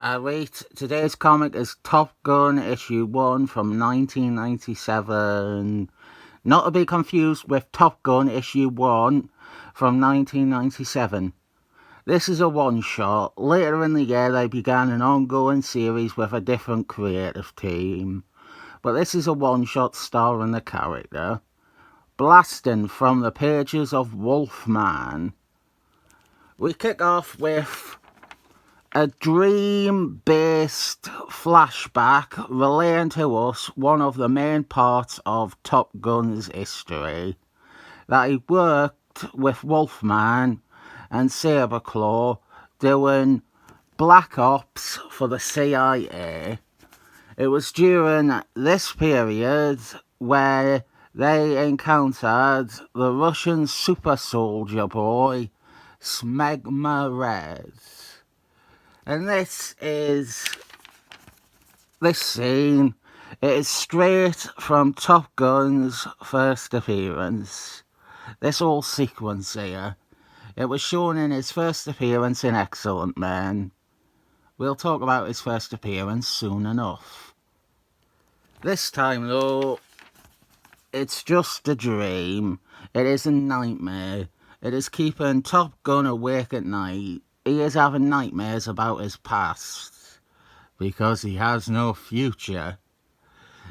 Wait, today's comic is Top Gun issue 1 from 1997. Not to be confused with Top Gun issue 1 from 1997. This is a one-shot. Later in the year they began an ongoing series with a different creative team. But this is a one-shot starring the character. Blasting from the pages of Wolfman. We kick off with a dream-based flashback relaying to us one of the main parts of Top Gun's history. That he worked with Wolfman and Saberclaw doing black ops for the CIA. It was during this period where they encountered the Russian super soldier boy, Smegma Red. And this scene, it is straight from Top Gun's first appearance. This whole sequence here. It was shown in his first appearance in Excellent Men. We'll talk about his first appearance soon enough. This time though, it's just a dream. It is a nightmare. It is keeping Top Gun awake at night. He is having nightmares about his past because he has no future.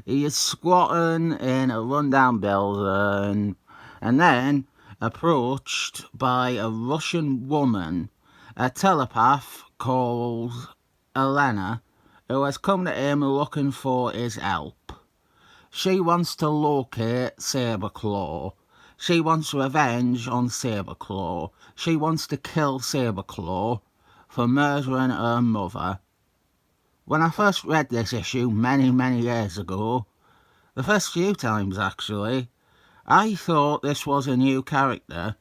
He is squatting in a rundown building and then approached by a Russian woman, a telepath called Elena, who has come to him looking for his help. She wants to locate Saberclaw. She wants revenge on Saberclaw. She wants to kill Saberclaw for murdering her mother. When I first read this issue many years ago, the first few times actually, I thought this was a new character.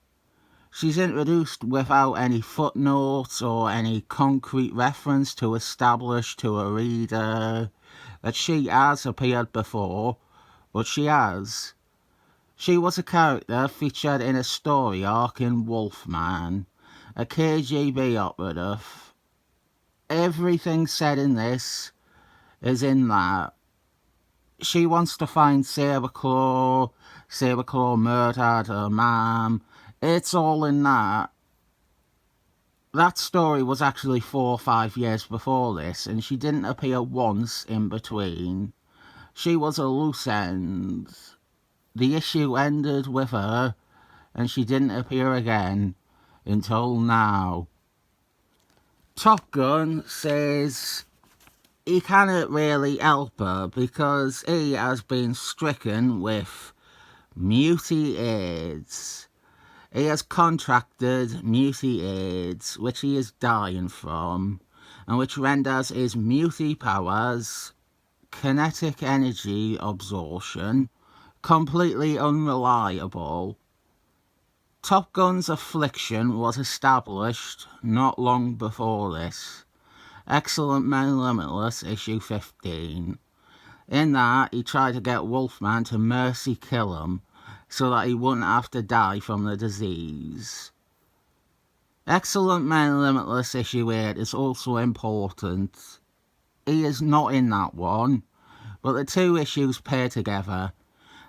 She's introduced without any footnotes or any concrete reference to establish to a reader that she has appeared before, but she has. She was a character featured in a story arc in Wolfman, a KGB operative. Everything said in this is in that. She wants to find Saberclaw. Saberclaw murdered her mom. It's all in that. That story was actually 4 or 5 years before this, and she didn't appear once in between. She was a loose end. The issue ended with her, and she didn't appear again until now. Top Gun says he cannot really help her because he has been stricken with muty AIDS. He has contracted muty AIDS, which he is dying from, and which renders his muty powers, kinetic energy absorption, completely unreliable. Top Gun's affliction was established not long before this. Excellent Men Limitless, issue 15. In that, he tried to get Wolfman to mercy kill him so that he wouldn't have to die from the disease. Excellent Men Limitless, issue 8 is also important. He is not in that one, but the two issues pair together,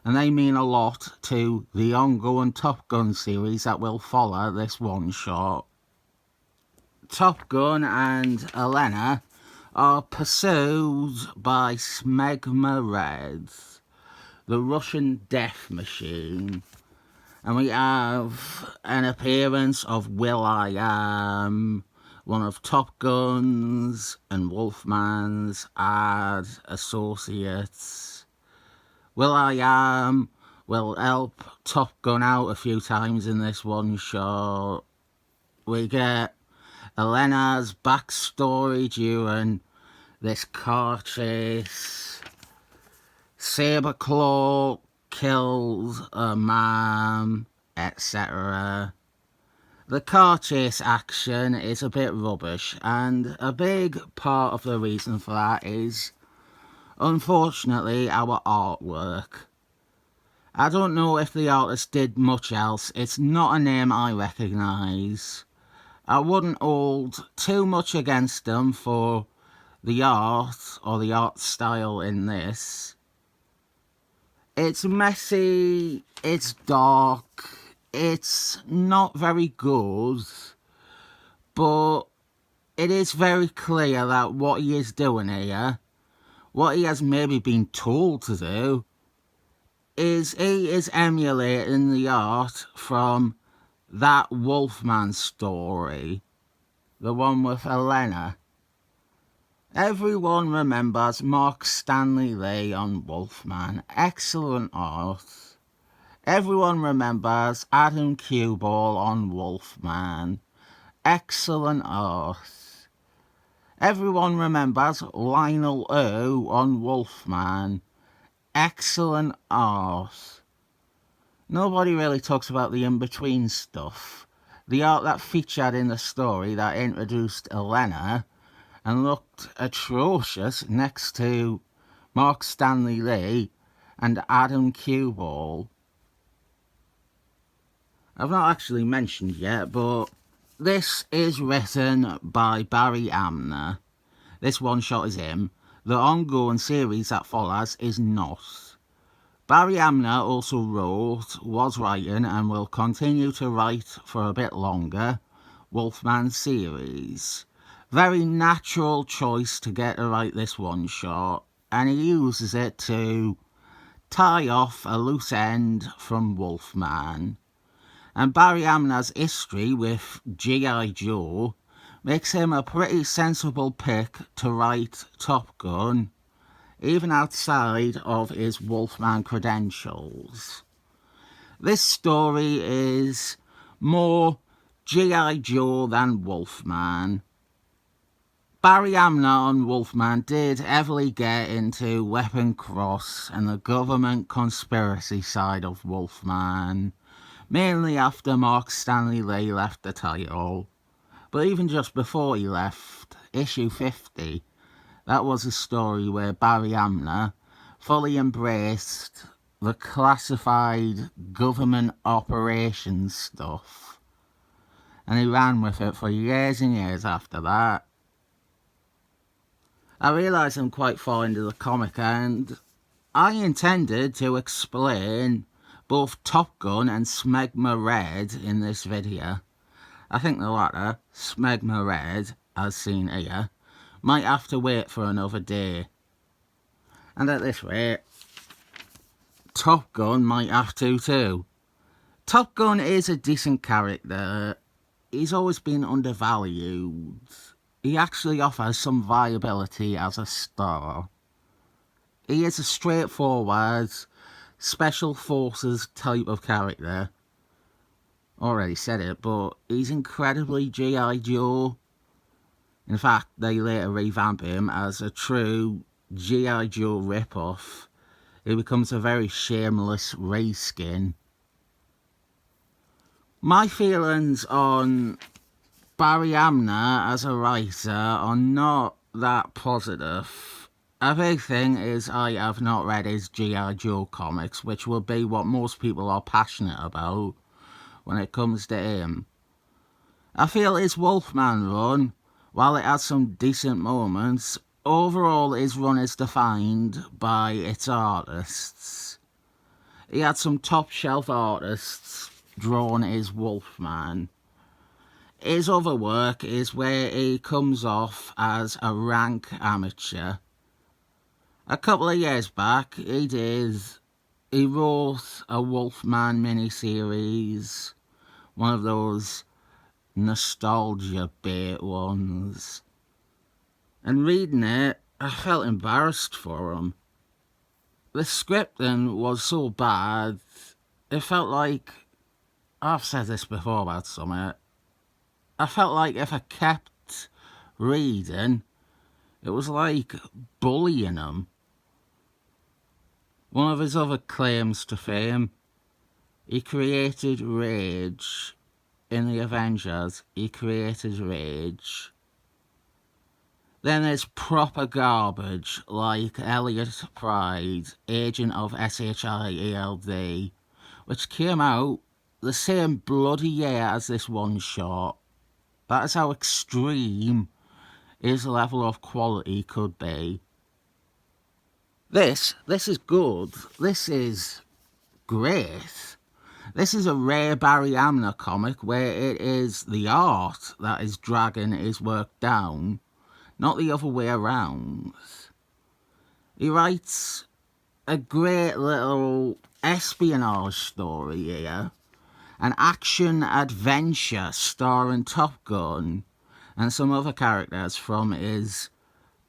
and they mean a lot to the ongoing Top Gun series that will follow this one shot. Top Gun and Elena are pursued by Smegma Red, the Russian death machine, and we have an appearance of Will.i.am, one of Top Gun's and Wolfman's ad associates. Will.i.am will help Top Gun out a few times in this one shot. We get Elena's backstory during this car chase. Saberclaw kills her mom, etc. The car chase action is a bit rubbish, and a big part of the reason for that is, unfortunately, our artwork. I don't know if the artist did much else. It's not a name I recognise. I wouldn't hold too much against them for the art, or the art style in this. It's messy, it's dark, it's not very good, but it is very clear that what he is doing here, what he has maybe been told to do, is he is emulating the art from that Wolfman story, the one with Elena. Everyone remembers Mark Stanley Lee on Wolfman, excellent art. Everyone remembers Adam Cuball on Wolfman, excellent art. Everyone remembers Lionel O on Wolfman, excellent art. Nobody really talks about the in-between stuff. The art that featured in the story that introduced Elena and looked atrocious next to Mark Stanley Lee and Adam Cuball. I've not actually mentioned yet, but this is written by Barry Amner. This one shot is him. The ongoing series that follows is not. Barry Amner also wrote, was writing, and will continue to write for a bit longer, Wolfman series. Very natural choice to get to write this one shot, and he uses it to tie off a loose end from Wolfman. And Barry Amner's history with G.I. Joe makes him a pretty sensible pick to write Top Gun, even outside of his Wolfman credentials. This story is more G.I. Joe than Wolfman. Barry Amner on Wolfman did heavily get into Weapon Cross and the government conspiracy side of Wolfman, mainly after Mark Stanley Lee left the title. But even just before he left, issue 50, that was a story where Barry Amner fully embraced the classified government operations stuff. And he ran with it for years and years after that. I realise I'm quite far into the comic, and I intended to explain both Top Gun and Smegma Red in this video. I think the latter, Smegma Red, as seen here, might have to wait for another day. And at this rate, Top Gun might have to too. Top Gun is a decent character. He's always been undervalued. He actually offers some viability as a star. He is a straightforward, special forces type of character. Already said it, but he's incredibly G.I. Joe. In fact, they later revamp him as a true G.I. Joe ripoff. He becomes a very shameless reskin. My feelings on Barry Amner as a writer are not that positive. A big thing is I have not read his G.I. Joe comics, which will be what most people are passionate about when it comes to him. I feel his Wolfman run, while it has some decent moments, overall his run is defined by its artists. He had some top shelf artists drawn his Wolfman. His other work is where he comes off as a rank amateur. A couple of years back, he wrote a Wolfman miniseries, one of those nostalgia bait ones. And reading it, I felt embarrassed for him. The scripting was so bad, it felt like, I've said this before about something, I felt like if I kept reading, it was like bullying him. One of his other claims to fame, he created rage. In the Avengers, he created rage. Then there's proper garbage like Elliot Pride, agent of SHIELD, which came out the same bloody year as this one shot. That is how extreme his level of quality could be. This is good. This is great. This is a rare Barry Hamner comic where it is the art that is dragging his work down, not the other way around. He writes a great little espionage story here, an action adventure starring Top Gun and some other characters from his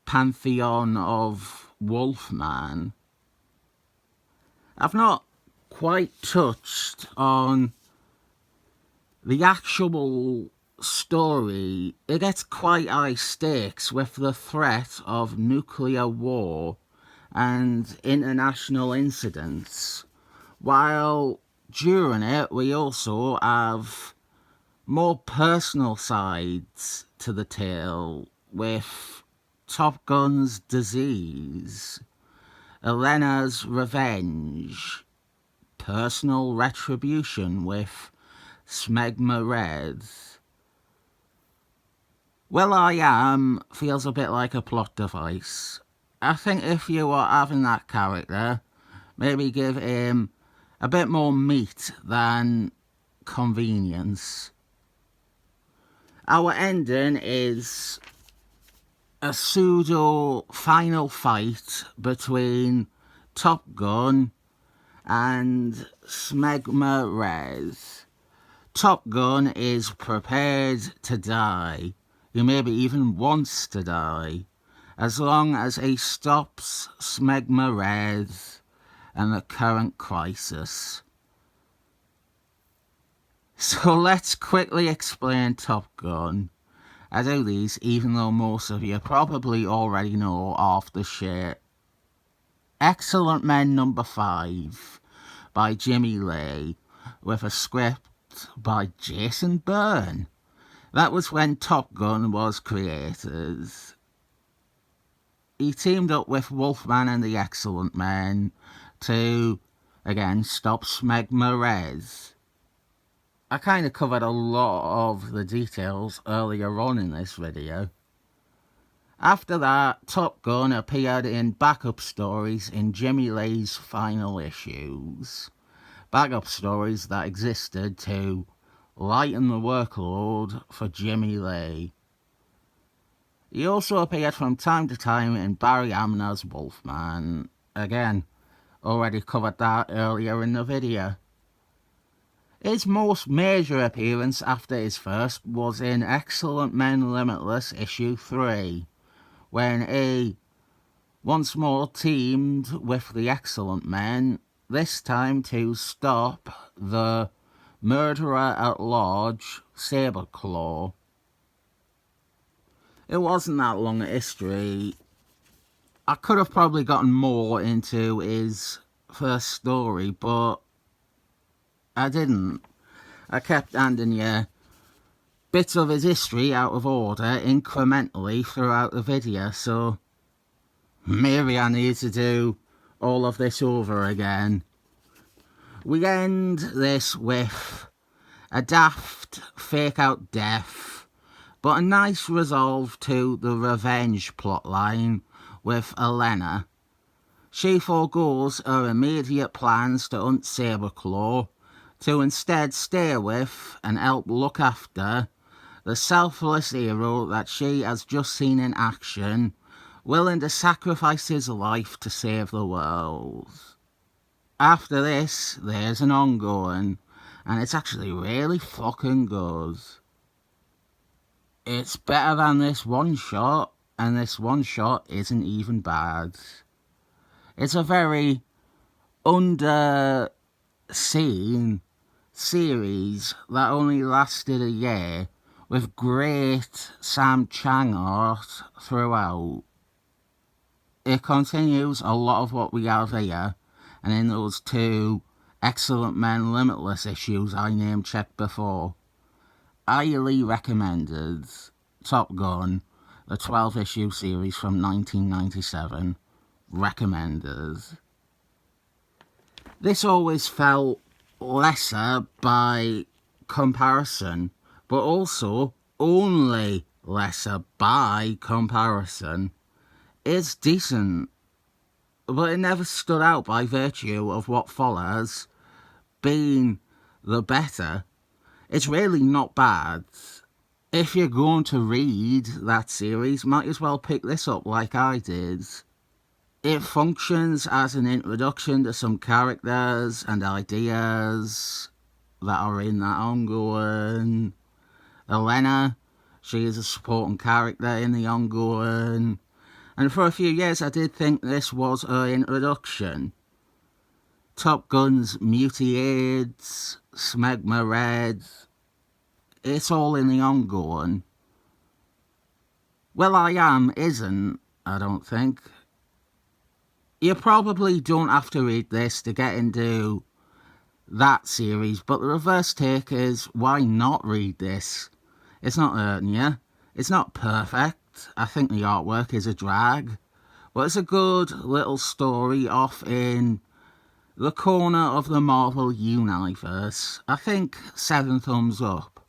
pantheon of Wolfman. I've not quite touched on the actual story. It gets quite high stakes with the threat of nuclear war and international incidents, while during it we also have more personal sides to the tale, with Top Gun's disease, Elena's revenge, personal retribution with Smegma Red. Will I Am feels a bit like a plot device. I think if you are having that character, maybe give him a bit more meat than convenience. Our ending is a pseudo final fight between Top Gun and Smegma Red. Top Gun is prepared to die. He maybe even wants to die, as long as he stops Smegma Red and the current crisis. So let's quickly explain Top Gun. I do these even though most of you probably already know off the shit. Excellent Men number 5 by Jimmy Lee, with a script by Jason Byrne. That was when Top Gun was created. He teamed up with Wolfman and the Excellent Men to, again, stop Smegma Red. I kind of covered a lot of the details earlier on in this video. After that, Top Gun appeared in backup stories in Jimmy Lee's final issues. Backup stories that existed to lighten the workload for Jimmy Lee. He also appeared from time to time in Barry Hamner's Wolfman. Again, already covered that earlier in the video. His most major appearance after his first was in Excellent Men Limitless issue 3, when he once more teamed with the Excellent Men, this time to stop the murderer at large, Sabreclaw. It wasn't that long a history. I could have probably gotten more into his first story, but I didn't. I kept handing you bits of his history out of order incrementally throughout the video, so maybe I need to do all of this over again. We end this with a daft fake-out death, but a nice resolve to the revenge plotline with Elena. She forgoes her immediate plans to hunt Sabreclaw, to instead stay with and help look after the selfless hero that she has just seen in action, willing to sacrifice his life to save the world. After this, there's an ongoing, and it's actually really fucking good. It's better than this one shot, and this one shot isn't even bad. It's a very underseen series that only lasted a year, with great Sam Chang art throughout. It continues a lot of what we have here, and in those 2 Excellent Men Limitless issues I name-checked before. Highly recommended. Top Gun, the 12-issue series from 1997. Recommended. This always felt lesser by comparison, but also only lesser by comparison, is decent, but it never stood out by virtue of what follows being the better. It's really not bad. If you're going to read that series, might as well pick this up like I did. It functions as an introduction to some characters and ideas that are in that ongoing. Elena, she is a supporting character in the ongoing. And for a few years I did think this was her introduction. Top Gun's Mutilated, Smegma Red, it's all in the ongoing. Well, I Am isn't, I don't think. You probably don't have to read this to get into that series, but the reverse take is, why not read this? It's not hurting you. It's not perfect. I think the artwork is a drag. But it's a good little story off in the corner of the Marvel Universe. I think 7 thumbs up.